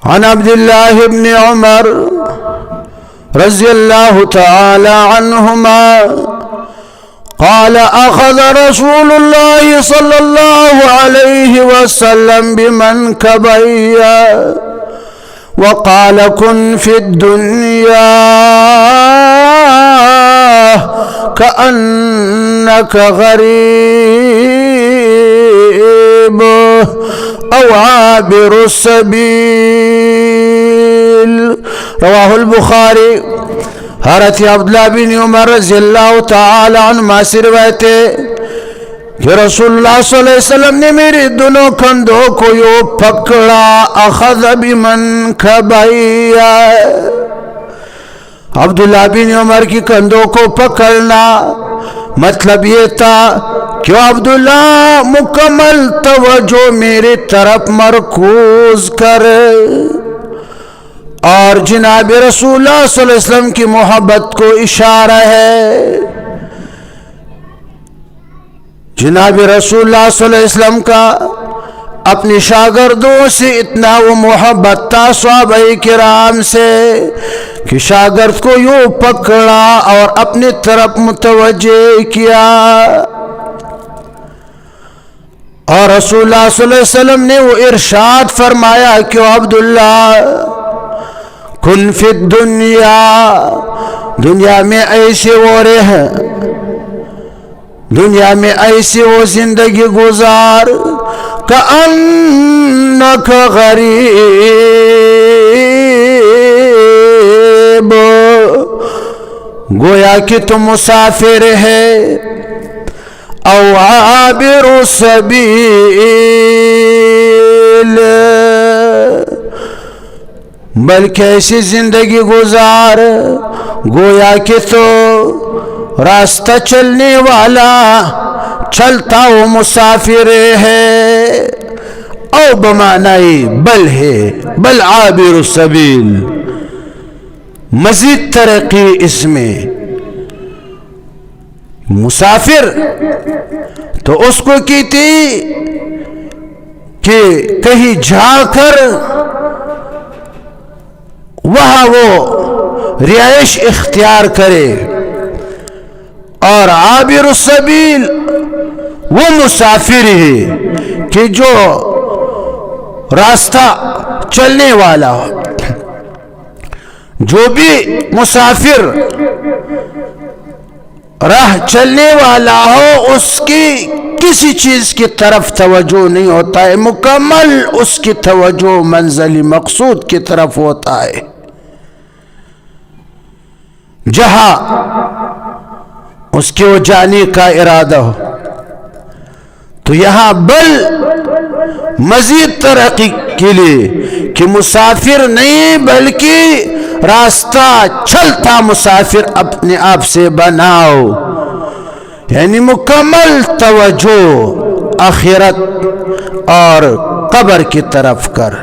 عن عبد الله بن عمر رضي الله تعالى عنهما قال أخذ رسول الله صلى الله عليه وسلم بمنكبي وقال كن في الدنيا كأنك غريب أو عابر السبيل. رواه البخاری. حضرت عبداللہ بن عمر رضی اللہ تعالی عنہ سے روایت ہے کہ رسول اللہ صلی اللہ علیہ وسلم نے میرے دونوں کندھوں کو یوں پکڑا. اخذ بمنکبی، عبداللہ بن عمر کی کندھوں کو پکڑنا مطلب یہ تھا کہ عبداللہ مکمل توجہ میری طرف مرکوز کرے اور جناب رسول اللہ صلی اللہ علیہ وسلم کی محبت کو اشارہ ہے. جناب رسول اللہ صلی اللہ علیہ وسلم کا اپنے شاگردوں سے اتنا وہ محبت تھا صحابہ کرام سے کہ شاگرد کو یوں پکڑا اور اپنی طرف متوجہ کیا. اور رسول اللہ صلی اللہ علیہ وسلم نے وہ ارشاد فرمایا کہ عبداللہ کن فی الدنیا، دنیا میں ایسے وہ رہ، دنیا میں ایسے وہ زندگی گزار کأنک غریب، گویا کہ تم مسافر ہے، او عابر السبیل، بلکہ ایسی زندگی گزار گویا کہ تو راستہ چلنے والا، چلتا وہ مسافر ہے، او بمعنی بل ہے، بل عابر السبیل. مزید ترقی اس میں، مسافر تو اس کو کہتی کہ کہیں جا کر وہاں وہ رہائش اختیار کرے، اور عابر السبیل وہ مسافر ہے کہ جو راستہ چلنے والا ہو. جو بھی مسافر راہ چلنے والا ہو اس کی کسی چیز کی طرف توجہ نہیں ہوتا ہے، مکمل اس کی توجہ منزل مقصود کی طرف ہوتا ہے. جہاں اس کے وہ جانے کا ارادہ ہو. تو یہاں بل مزید ترقی کے لیے کہ مسافر نہیں بلکہ راستہ چلتا مسافر اپنے آپ سے بناؤ، یعنی مکمل توجہ آخرت اور قبر کی طرف کر.